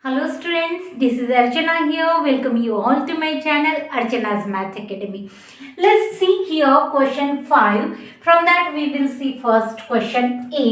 Hello students, this is Archana here. Welcome you all to my channel Archana's Math Academy. Let's see here question 5. From that we will see first question A.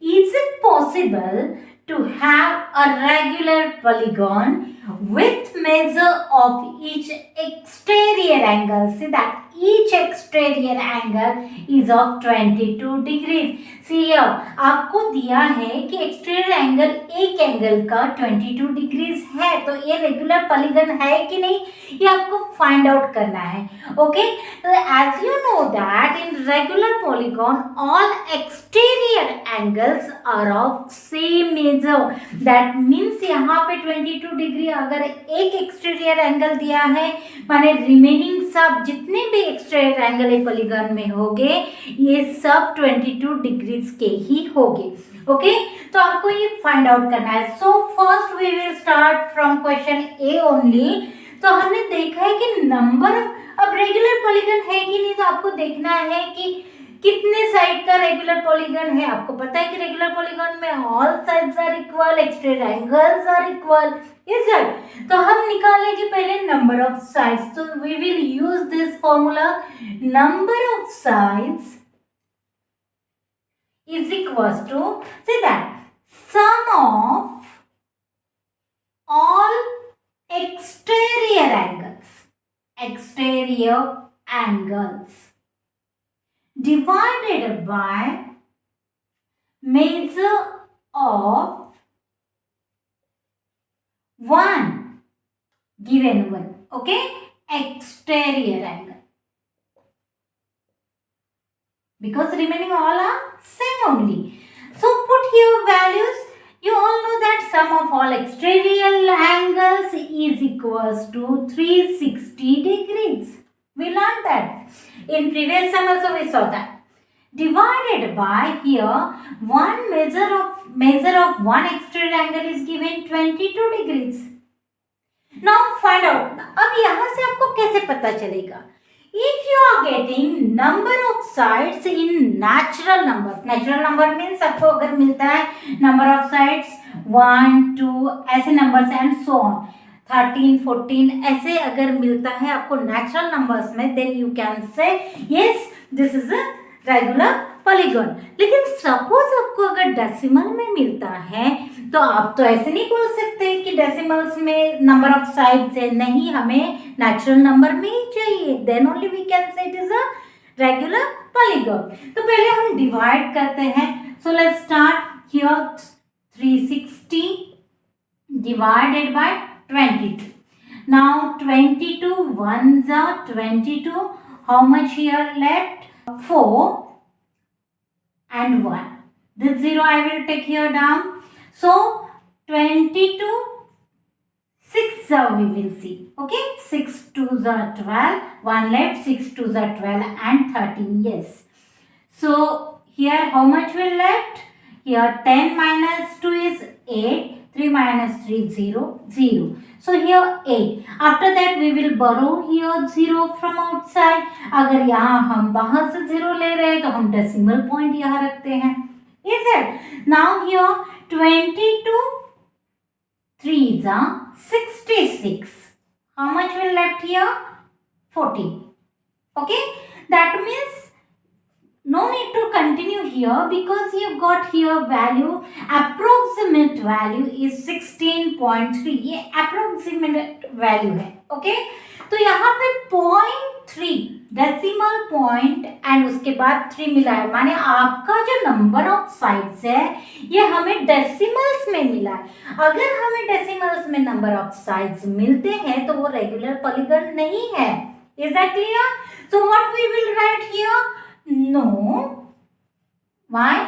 Is it possible to have a regular polygon with measure of each exterior angle? See that each exterior angle is of 22 degrees. See here, आपको दिया है कि exterior angle एक angle का 22 degrees है, तो ये regular polygon है कि नहीं ये आपको फाइंड आउट करना है. Okay, as you know that in regular polygon all exterior angles are of same measure. That means यहाँ पे 22 डिग्री अगर एक एक्सटीरियर एंगल दिया है माने रिमेनिंग सब जितने भी एक्सटीरियर एंगल एक पॉलीगन में होंगे ये सब 22 डिग्रीज के ही होंगे. ओके, तो आपको ये फाइंड आउट करना है. So first we will start from question A only. तो हमने देखा है कि नंबर अब रेगुलर पॉलीगन है कि नहीं, तो आपको देखना है कि कितने साइड का रेगुलर पॉलीगन है. आपको पता है कि रेगुलर पॉलीगन में all sides are equal, exterior angles are equal. Is it? तो हम निकालेंगे पहले नंबर ऑफ साइड्स. तो we will use this formula. Number of sides is equals to, see that, sum of all exterior angles divided by measure of one given one. Okay, exterior angle, because remaining all are same only. So put here values. You all know that sum of all exterior angles is equals to 360 degrees. We learned that in previous sum also we saw that. Divided by here one measure of one exterior angle is given 22 degrees. Now find out. अब यहाँ से आपको कैसे पता चलेगा? If you are getting number of sides in natural number means आपको अगर मिलता है number of sides 1, 2 ऐसे numbers and so on 13, 14 ऐसे अगर मिलता है आपको natural numbers में, then you can say yes this is a regular polygon. लेकिन suppose आपको अगर decimal में मिलता है तो आप तो ऐसे नहीं बोल सकते कि डेसिमल्स में नंबर ऑफ साइड्स है. नहीं, हमें नेचुरल नंबर में ही चाहिए. Then only we can say it is a regular polygon. तो पहले हम डिवाइड करते हैं. So let's start here. 360 divided by 22. Now 22 ones are 22. How much here left? 4 and 1. This 0 I will take here down. So 22, 6 we will see. Okay, 6 2s are 12, 1 left, 6 2s are 12 and 13. Yes. So here how much will left? Here 10 minus 2 is 8. 3 minus 3 0 0. So here 8. After that we will borrow here 0 from outside. अगर यहाँ हम बाहर से 0 ले रहे हैं तो हम डेसिमल पॉइंट यहाँ रखते हैं. Is it? Now here 22 3s are 66. How much will left here? 40. Okay, that means no need to continue here because you got here value. Approximate value is 16.3. ये approximate value है. Okay, तो यहाँ पे 0.3 decimal point and उसके बाद 3 मिला है, माने आपका जो नंबर ऑफ साइड्स है ये हमें डेसिमल्स में मिला है. अगर हमें डेसिमल्स में नंबर ऑफ साइड्स मिलते हैं तो वो रेगुलर पॉलीगन नहीं है. Is that clear? So what we will write here? No. Why?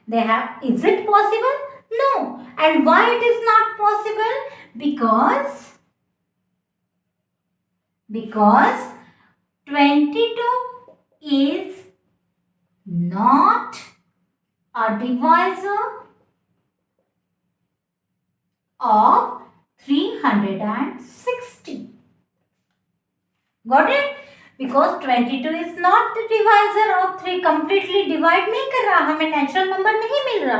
They have. Is it possible? No. And why it is not possible? because 22 is not a divisor of 360. Got it? Because 22 is not the divisor of 3, completely divide नहीं कर रहा, हमें natural number नहीं मिल रहा,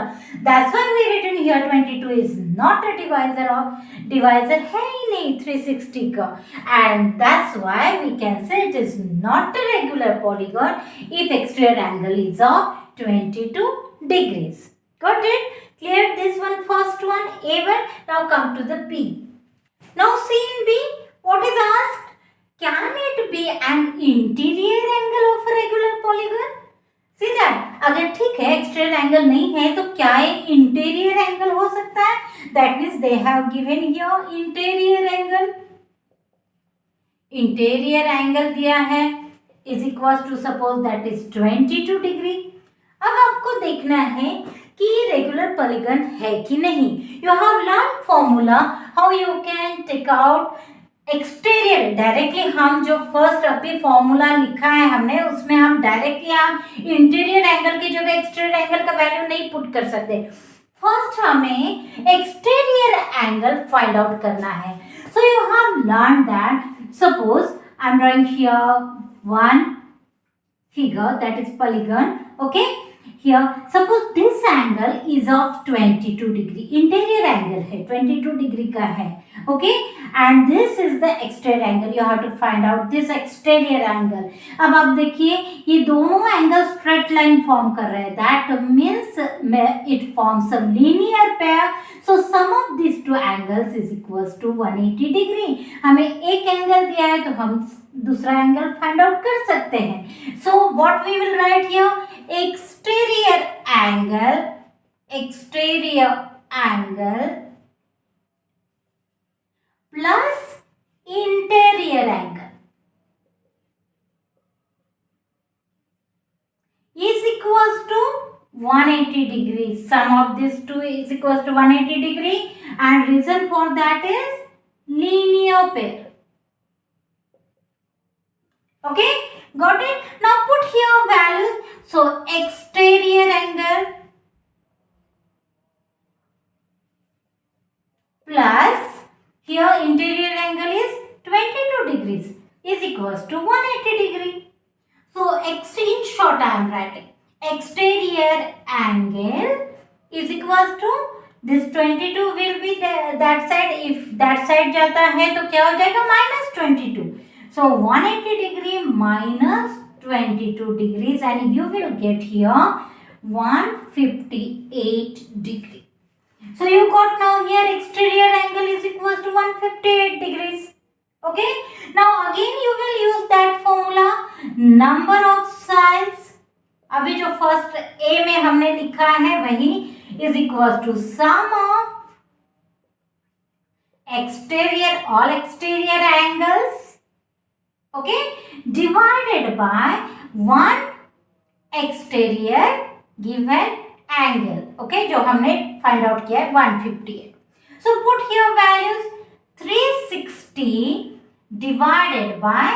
that's why we written here 22 is not a divisor of, divisor है ही नहीं 360 का, and that's why we can say it is not a regular polygon if exterior angle is of 22 degrees. Got it? Clear this one, first one, A1. Now come to the B. Now see in B, what is asked? Can it be an interior angle of a regular polygon? See that? अगर ठीक है exterior angle नहीं है तो क्या ये interior angle हो सकता है? That means they have given here interior angle. Interior angle दिया है is equals to suppose that is 22 degree. अब आपको देखना है कि ये रेगुलर पॉलीगन है कि नहीं. You have learn formula how you can take out exterior. Directly हम जो फर्स्ट अभी फॉर्मूला लिखा है हमने उसमें हम डायरेक्टली हम इंटीरियर एंगल की जगह एक्सटीरियर एंगल का वैल्यू नहीं पुट कर सकते. फर्स्ट हमें एक्सटीरियर एंगल फाइंड आउट करना है. So you have learn that suppose I am drawing here one figure that is polygon. Okay, here suppose this angle is of 22 degree, interior angle है 22 degree का है. Okay, and this is the exterior angle. You have to find out this exterior angle. अब आप देखिए ये दोनों angle straight line form कर रहे हैं. That means it forms a linear pair. So sum of these two angles is equals to 180 degree. हमें एक एंगल दिया है तो हम दूसरा एंगल फाइंड आउट कर सकते हैं. So what we will write here, exterior angle plus interior angle is equals to 180 degree. Sum of these two is equals to 180 degree, and reason for that is linear pair. Okay, got it? Now put here values. So exterior angle plus here interior angle is 22 degrees is equals to 180 degree. So in short I am writing exterior angle is equals to this 22 will be that side. If that side जाता है तो क्या हो जाएगा, -22. So 180 degree minus 22 degrees, and you will get here 158 degree. So you got now here exterior angle is equals to 158 degrees. Okay. Now again you will use that formula, number of sides. अभी जो first A में हमने लिखा है वही is equals to sum of exterior, all exterior angles, okay, divided by one exterior given angle, okay, जो हमने find out किया है 158. So put here values, 360 divided by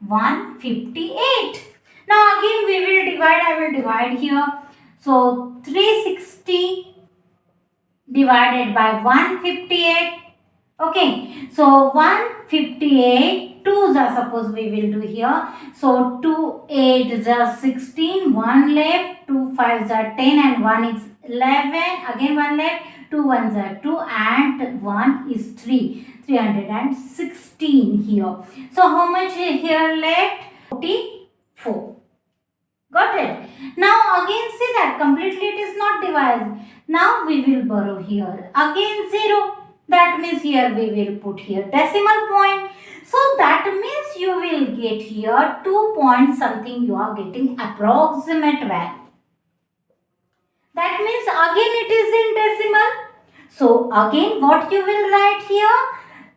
158. Now again we will divide, I will divide here. So 360 divided by 158. Okay, so 158 2s are suppose we will do here. So 2 8s are 16, 1 left, 2 5s are 10, and 1 is 11. Again 1 left, 2 1s are 2, and 1 is 3. 316 here. So how much here left? 44. Got it? Now again see that completely it is not divided. Now we will borrow here again 0. That means here we will put here decimal point. So that means you will get here 2 point something, you are getting approximate value. That means again it is in decimal. So again what you will write here,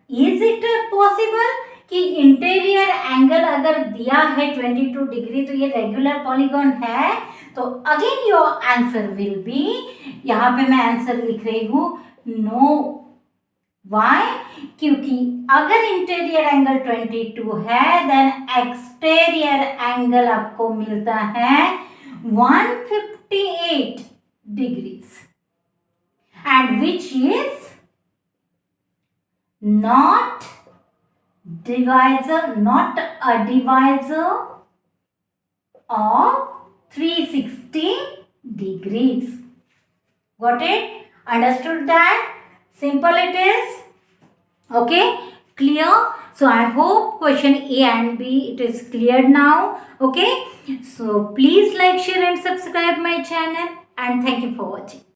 is it possible कि interior angle अगर दिया है 22 degree तो ये regular polygon है, तो again your answer will be, यहाँ पे मैं आंसर लिख रही हूँ नो. वाई? क्योंकि अगर इंटीरियर एंगल 22 है देन एक्सटीरियर एंगल आपको मिलता है 158 degrees, and which is not divisor, not a divisor of 360 degrees. Got it? Understood that? Simple it is. Okay, clear? So I hope question A and B it is clear now. Okay, so please like, share and subscribe my channel, and thank you for watching.